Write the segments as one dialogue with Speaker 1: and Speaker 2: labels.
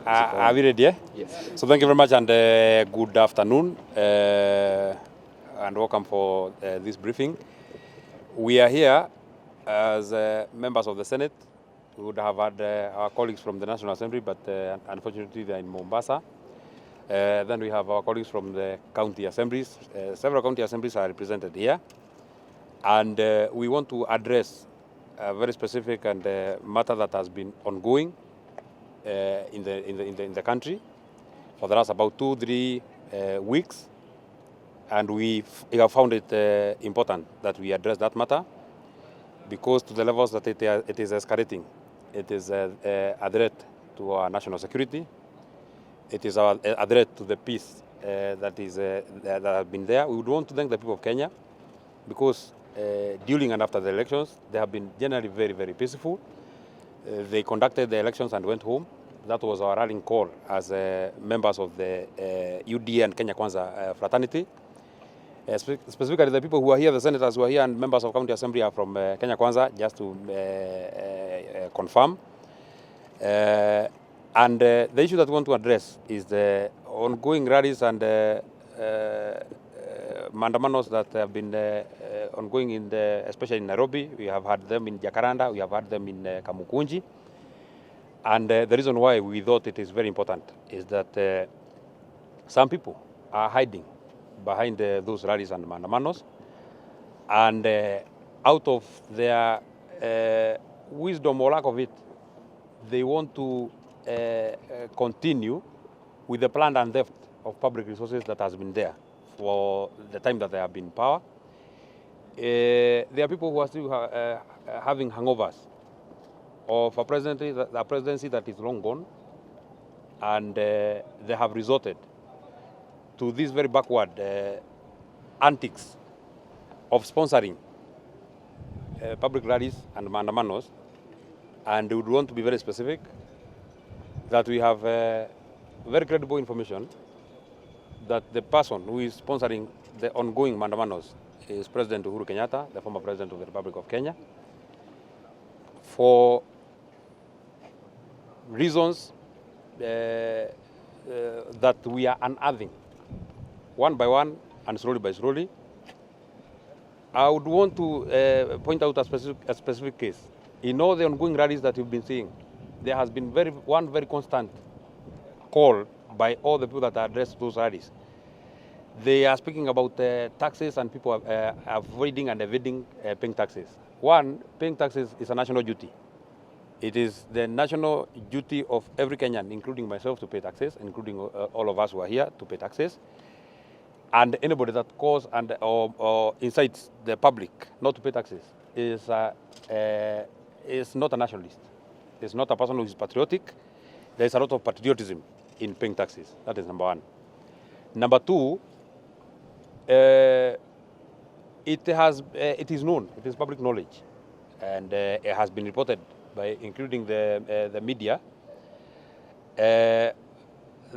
Speaker 1: Are we ready?
Speaker 2: Yes.
Speaker 1: So thank you very much and good afternoon and welcome for this briefing. We are here as members of the Senate. We would have had our colleagues from the National Assembly, but unfortunately they're in Mombasa. Then we have our colleagues from the county assemblies. Several county assemblies are represented here. And we want to address a very specific and matter that has been ongoing in the country for the last about 2-3 weeks, and we have found it important that we address that matter because to the levels that it is escalating, it is a threat to our national security. It is a threat to the peace that has been there. We would want to thank the people of Kenya because during and after the elections, they have been generally very, very peaceful. They conducted the elections and went home. That was our rallying call as members of the UD and Kenya Kwanza fraternity. Specifically, the people who are here, the senators who are here and members of county assembly are from Kenya Kwanza, just to confirm. And the issue that we want to address is the ongoing rallies and mandamanos that have been ongoing especially in Nairobi. We have had them in Jacaranda, we have had them in Kamukunji. And the reason why we thought it is very important is that some people are hiding behind those rallies and mandamanos. And out of their wisdom or lack of it, they want to continue with the plan and theft of public resources that has been there for the time that they have been in power. There are people who are still having hangovers of a presidency that is long gone, and they have resorted to these very backward antics of sponsoring public rallies and mandamanos. And we would want to be very specific that we have very credible information that the person who is sponsoring the ongoing mandamanos is President Uhuru Kenyatta, the former President of the Republic of Kenya, for reasons that we are unearthing one by one and slowly by slowly. I would want to point out a specific case. In all the ongoing rallies that you've been seeing, there has been one very constant call by all the people that address those rallies. They are speaking about taxes and people avoiding and evading paying taxes. One, paying taxes is a national duty. It is the national duty of every Kenyan, including myself, to pay taxes, including all of us who are here to pay taxes. And anybody that calls or incites the public not to pay taxes is not a nationalist. It's not a person who is patriotic. There is a lot of patriotism in paying taxes. That is number one. Number two, it is known, it is public knowledge, and it has been reported by including the media that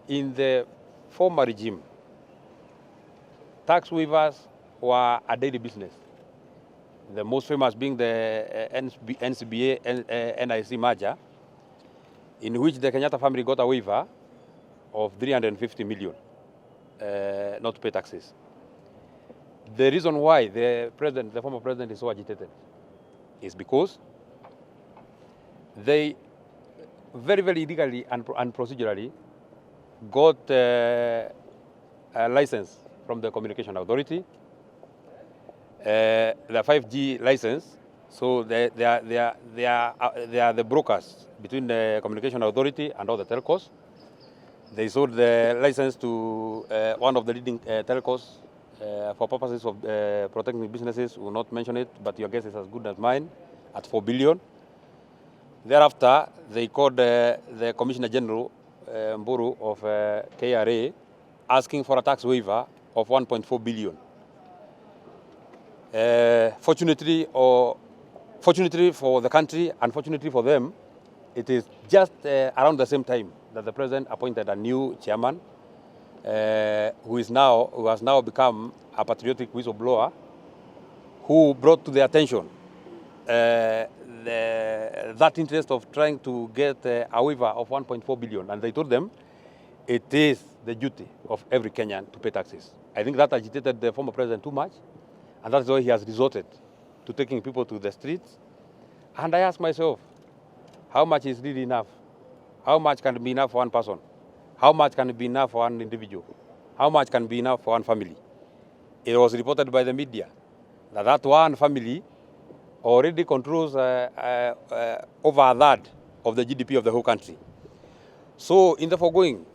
Speaker 1: in the former regime, tax waivers were a daily business. The most famous being the NCBA-NIC merger, in which the Kenyatta family got a waiver of 350 million not to pay taxes. The reason why the former president is so agitated is because they very, very illegally and procedurally got a license from the Communication Authority, the 5G license. So they are the brokers between the Communication Authority and all the telcos. They sold the license to one of the leading telcos for purposes of protecting businesses. We will not mention it, but your guess is as good as mine, at 4 billion. Thereafter, they called the Commissioner General Uhuru of KRA, asking for a tax waiver of 1.4 billion. Fortunately for the country, unfortunately for them, it is just around the same time that the president appointed a new chairman who has now become a patriotic whistleblower, who brought to the attention that interest of trying to get a waiver of 1.4 billion, and they told them it is the duty of every Kenyan to pay taxes. I think that agitated the former president too much, and that's why he has resorted to taking people to the streets. And I ask myself, how much is really enough? How much can be enough for one person? How much can be enough for one individual? How much can be enough for one family? It was reported by the media that that one family already controls over a third of the GDP of the whole country. So in the foregoing,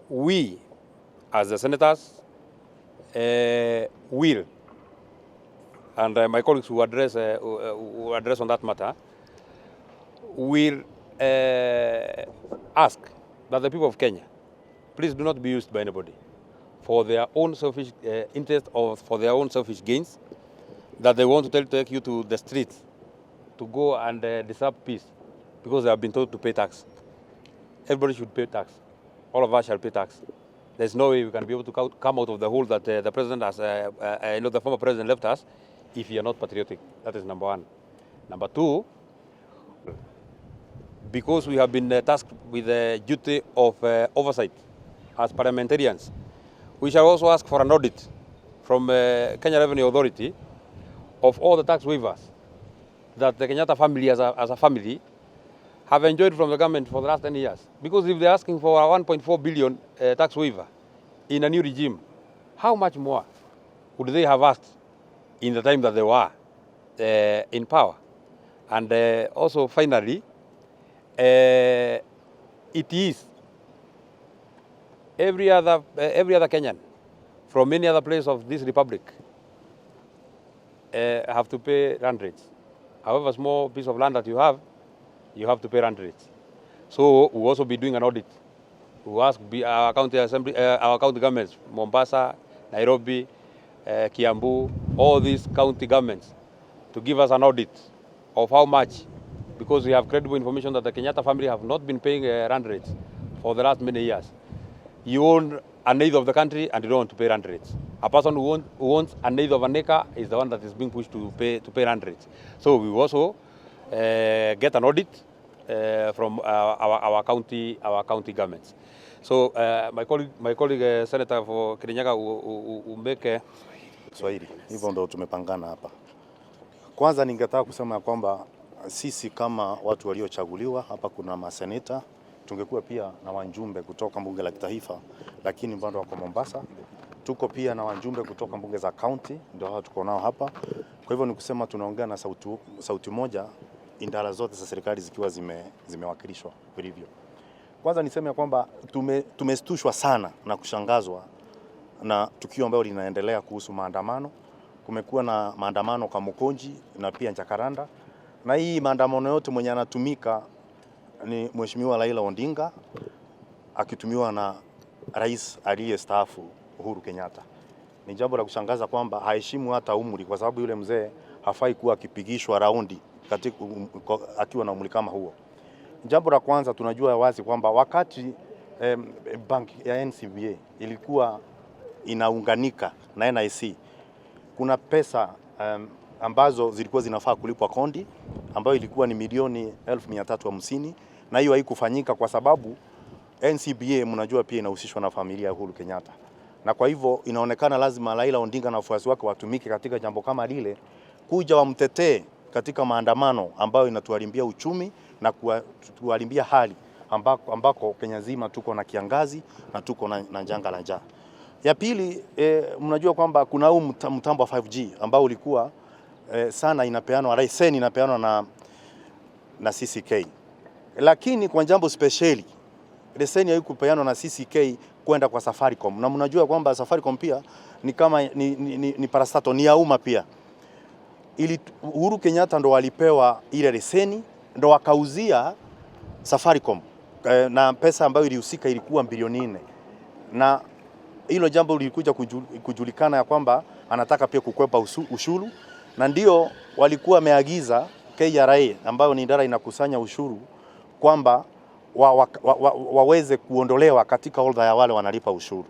Speaker 1: we, as the senators, will, and my colleagues who address on that matter, will ask that the people of Kenya, please do not be used by anybody for their own selfish interest or for their own selfish gains, that they want to take you to the streets to go and disrupt peace because they have been told to pay tax. Everybody should pay tax. All of us shall pay tax. There's no way we can be able to come out of the hole that the president has, the former president left us, if you are not patriotic. That is number one. Number two, because we have been tasked with the duty of oversight as parliamentarians, we shall also ask for an audit from Kenya Revenue Authority of all the tax waivers that the Kenyatta family as a family have enjoyed from the government for the last 10 years. Because if they're asking for a 1.4 billion tax waiver in a new regime, how much more would they have asked in the time that they were in power? And also finally, it is every other Kenyan from any other place of this republic have to pay land rates. However small piece of land that you have to pay land rates. So we'll also be doing an audit. We'll ask our county assembly, our county governments, Mombasa, Nairobi, Kiambu, all these county governments, to give us an audit of how much, because we have credible information that the Kenyatta family have not been paying land rates for the last many years. You own an eighth of the country and you don't want to pay land rates. A person who owns an eighth of an acre is the one that is being pushed to pay land rates. So we also get an audit from our county governments. So my colleague Senator for Kirinyaga will make
Speaker 2: Swahili. Hivyo ndo tumepangana hapa. Kwanza ningetaka kusema kwamba sisi kama watu waliochaguliwa hapa, kuna maseneta, tungekuwa pia na wajumbe kutoka bunge la kitaifa, lakini bado wako Mombasa. Tuko pia na wajumbe kutoka bunge za county, ndio hao tuko nao hapa. Kwa hivyo ni kusema tunaongea na sauti moja, idara zote za serikali zikiwa zimewakilishwa vilivyo. Kwanza niseme kwamba tumeshtushwa sana na kushangazwa na tukio ambalo linaendelea kuhusu maandamano. Kumekuwa na maandamano Kamukonji na pia Jakaranda, na hii maandamano yote mwenye anatumika ni Mheshimiwa Raila Odinga akitumiwa na rais aliyestaafu Uhuru Kenyatta. Ni jambo la kushangaza kwamba haheshimu hata umri, kwa sababu yule mzee hafai kuwa akipigishwa raundi akiwa na umri kama huo. Jambo la kwanza, tunajua wazi kwamba wakati bank ya NCBA ilikuwa inaunganika na NIC, kuna pesa ambazo zilikuwa zinafaa kulipwa kondi, ambayo ilikuwa ni milioni 1350, na hiyo haikufanyika kwa sababu NCBA mnajua pia inahusishwa na familia ya Uhuru Kenyatta. Na kwa hivyo inaonekana lazima Raila Odinga na wafuasi wake watumike katika jambo kama lile, kuja wamtetee katika maandamano ambayo inatuharibia uchumi na kuharibia hali ambako Kenya nzima tuko na kiangazi na tuko na janga la njaa. Ya pili, mnajua kwamba kuna huu mtambo wa 5G ambao ulikuwa sana inapeanwa, leseni inapeanwa na CCK. Lakini kwa jambo speciali, leseni haikupeanwa na CCK kwenda kwa Safaricom. Na mnajua kwamba Safaricom pia ni kama ni parastato, ni ya umma pia. Uhuru Kenyatta ndo walipewa ile leseni, ndo wakauzia Safaricom na pesa ambayo ilihusika ilikuwa bilioni 4. Na hilo jambo lilikuja kujulikana ya kwamba anataka pia kukwepa ushuru, na ndio walikuwa wameagiza KRA ambayo ni idara inakusanya ushuru kwamba waweze kuondolewa katika orodha ya wale wanalipa ushuru.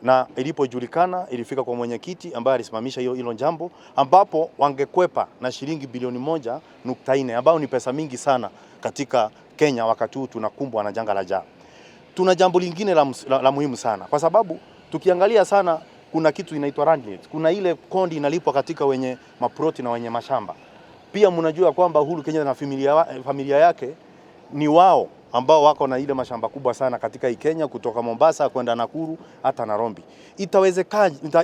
Speaker 2: na ilipojulikana ilifika kwa mwenyekiti ambaye alisimamisha hilo jambo, ambapo wangekwepa na shilingi bilioni 1.4 ambao ni pesa mingi sana katika Kenya wakati huu tunakumbwa na janga la njaa. Tuna jambo lingine la muhimu sana, kwa sababu tukiangalia sana kuna kitu inaitwa Rallies. Kuna ile kondi inalipwa katika wenye maproti na wenye mashamba. Pia mnajua kwamba Uhuru Kenyatta na familia yake ni wao ambao wako na ile mashamba kubwa sana katika hii Kenya, kutoka Mombasa kwenda Nakuru hata Nairobi.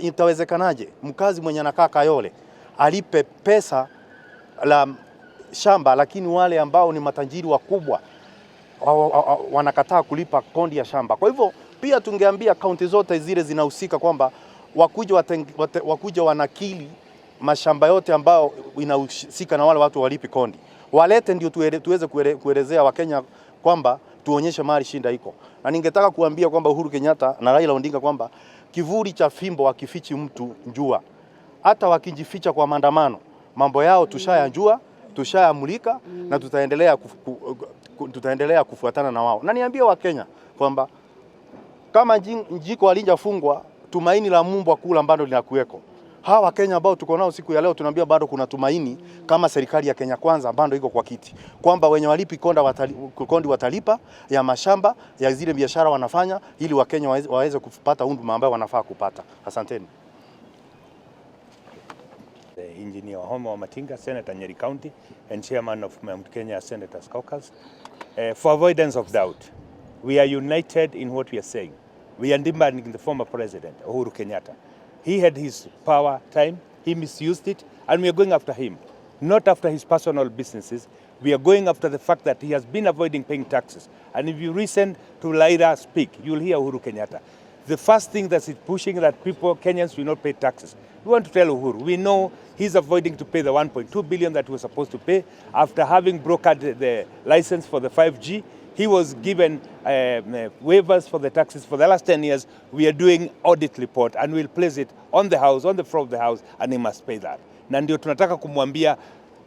Speaker 2: Itawezekanaje mkazi mwenye anakaa Kayole alipe pesa la shamba, lakini wale ambao ni matajiri wakubwa wanakataa kulipa kondi ya shamba? Kwa hivyo pia tungeambia kaunti zote zile zinahusika kwamba wakuja wanakili mashamba yote ambao inahusika na wale watu walipi kondi, walete ndio tuweze kuelezea Wakenya kwamba tuonyeshe mahali shinda iko. Na ningetaka kuambia kwamba Uhuru Kenyatta na Raila Odinga kwamba kivuli cha fimbo wakifichi mtu njua. Hata wakijificha kwa maandamano, mambo yao tushayajua, tushayamulika na tutaendelea kufuatana na wao. Na niambie Wakenya kwamba kama jiko halijafungwa, tumaini la mbwa kula bado linakuweko. Hawa Wakenya ambao tuko nao siku ya leo tunaambia bado kuna tumaini, kama serikali ya Kenya Kwanza bado iko kwa kiti, kwamba wenye walipi kondi watalipa ya mashamba ya zile biashara wanafanya, ili Wakenya waweze kupata huduma ambayo wanafaa kupata. Asanteni.
Speaker 3: The Engineer Homo Matinga, Senator Nyeri County and Chairman of Mount Kenya Senators Caucus. For avoidance of doubt, we are united in what we are saying. We are demanding the former president, Uhuru Kenyatta. He had his power time, he misused it, and we are going after him. Not after his personal businesses, we are going after the fact that he has been avoiding paying taxes. And if you listen to Laira speak, you'll hear Uhuru Kenyatta. The first thing that is pushing that people, Kenyans, will not pay taxes. We want to tell Uhuru, we know he's avoiding to pay the 1.2 billion that he was supposed to pay. After having brokered the license for the 5G, he was given waivers for the taxes for the last 10 years. We are doing audit report and we'll place it on the house, on the floor of the house, and he must pay that. Na ndio tunataka kumwambia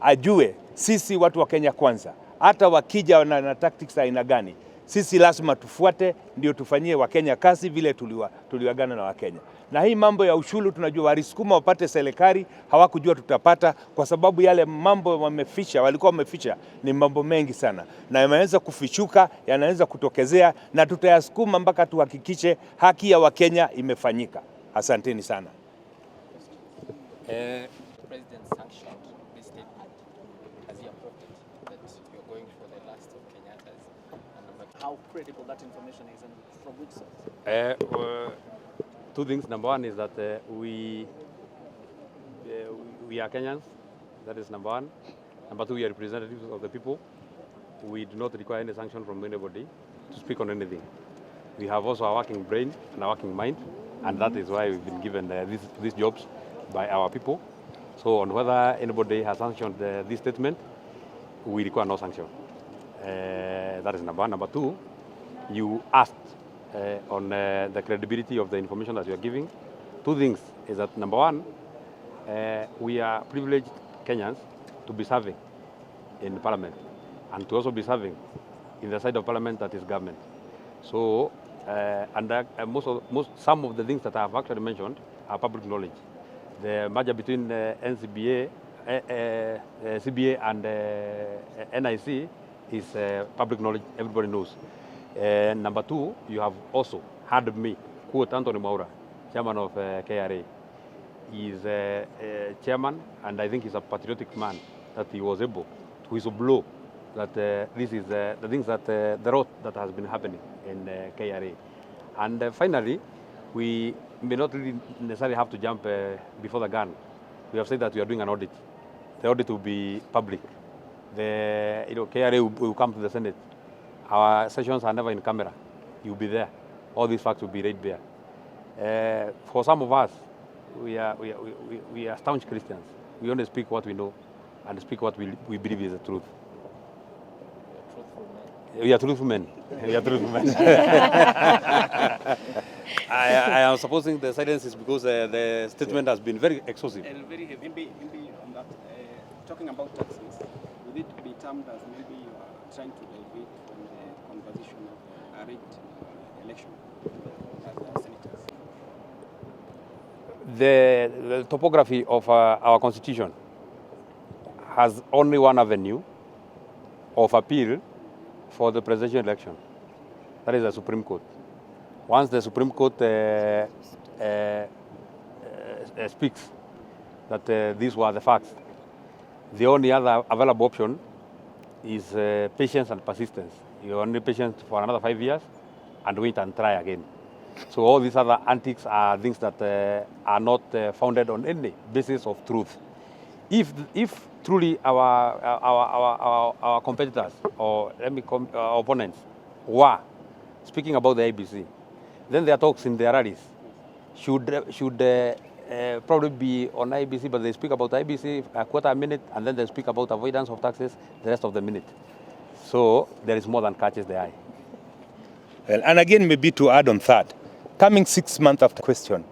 Speaker 3: ajue sisi watu wa Kenya Kwanza, hata wakija na tactics aina gani, sisi lazima tufuate, ndio tufanyie Wakenya kazi vile tuliwagana na Wakenya. Na hii mambo ya ushuru tunajua walisukuma wapate serikali, hawakujua tutapata, kwa sababu yale mambo walikuwa wameficha ni mambo mengi sana, na yameanza kufichuka, yanaanza kutokezea, na tutayasukuma mpaka tuhakikishe haki ya Wakenya imefanyika. Asanteni sana.
Speaker 4: President sanctioned this statement as he approved it, that you're going for the last of Kenyatta's. And how credible that information is and from which source?
Speaker 1: Two things. Number one is that we are Kenyans. That is number one. Number two, we are representatives of the people. We do not require any sanction from anybody to speak on anything. We have also a working brain and a working mind, and that is why we've been given these jobs by our people. So on whether anybody has sanctioned this statement, we require no sanction. That is number one. Number two, you asked on the credibility of the information that you are giving. Two things is that number one, we are privileged Kenyans to be serving in Parliament and to also be serving in the side of Parliament that is government. So some of the things that I have actually mentioned are public knowledge. The merger between CBA and NIC is public knowledge, everybody knows. Number two, you have also heard me quote Anthony Maura, chairman of KRA. He is chairman, and I think he's a patriotic man, that he was able to whistleblow that this is the things that the rot that has been happening in KRA. And finally, we may not really necessarily have to jump before the gun. We have said that we are doing an audit. The audit will be public. KRA will come to the Senate. Our sessions are never in camera. You'll be there. All these facts will be right there. For some of us, we are staunch Christians. We only speak what we know and speak what we believe is the truth. We are truthful men. We are truthful men. I am supposing the silence is because the statement has been very excessive.
Speaker 5: And very heavy. Maybe on that, talking about taxes, would it be termed as maybe you are trying to deviate from the conversation of a rigged election as senators?
Speaker 1: The topography of our constitution has only one avenue of appeal for the presidential election. That is the Supreme Court. Once the Supreme Court speaks that these were the facts, the only other available option is patience and persistence. You only patient for another 5 years and wait and try again. So all these other antics are things that are not founded on any basis of truth. If truly our competitors or our opponents were speaking about the IBC, then their talks in their rallies should probably be on IBC, but they speak about IBC a quarter a minute, and then they speak about avoidance of taxes the rest of the minute. So there is more than catches the eye.
Speaker 3: Well, and again, maybe to add on that, coming 6 months after question,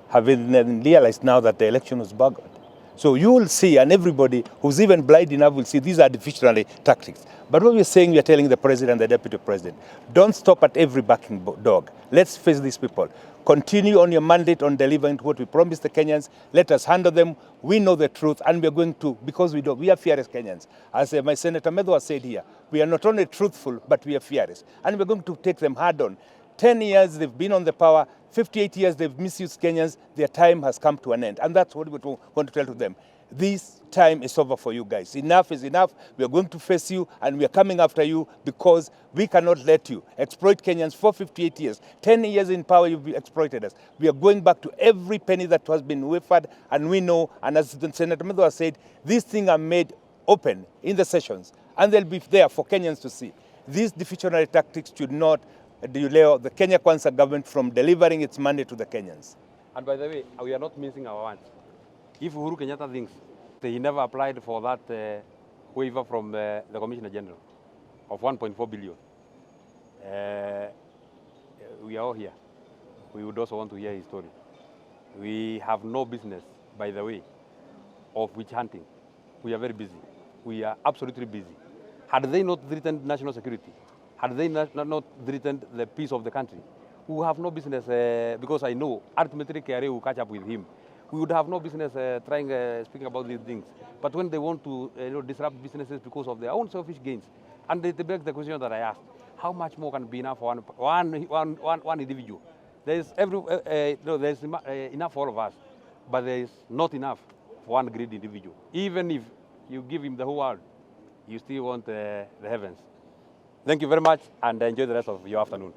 Speaker 3: having realized now that the election was buggered. So you will see, and everybody who's even blind enough will see, these are defeationary tactics. But what we're saying, we are telling the president, the deputy president, don't stop at every barking dog. Let's face these people. Continue on your mandate on delivering what we promised the Kenyans. Let us handle them. We know the truth, and we're going to, because we are fearless Kenyans. As my Senator Medwa said here, we are not only truthful, but we are fearless. And we're going to take them hard on. 10 years they've been on the power, 58 years they've misused Kenyans. Their time has come to an end. And that's what we want to tell to them. This time is over for you guys. Enough is enough. We are going to face you, and we are coming after you because we cannot let you exploit Kenyans for 58 years. 10 years in power, you've exploited us. We are going back to every penny that has been wafered, and we know, and as Senator Medwa said, these things are made open in the sessions, and they'll be there for Kenyans to see. These defeationary tactics should not delay the Kenya Kwanza government from delivering its mandate to the Kenyans.
Speaker 1: And by the way, we are not mincing our words. If Uhuru Kenyatta thinks that he never applied for that waiver from the Commissioner General of 1.4 billion, we are all here. We would also want to hear his story. We have no business, by the way, of witch hunting. We are very busy. We are absolutely busy. Had they not threatened national security, had they not threatened the peace of the country, we have no business, because I know ultimately KRA will catch up with him. We would have no business speaking about these things. But when they want to disrupt businesses because of their own selfish gains, and they beg the question that I asked, how much more can be enough for one individual? There is enough for all of us, but there is not enough for one greedy individual. Even if you give him the whole world, you still want the heavens. Thank you very much, and enjoy the rest of your afternoon.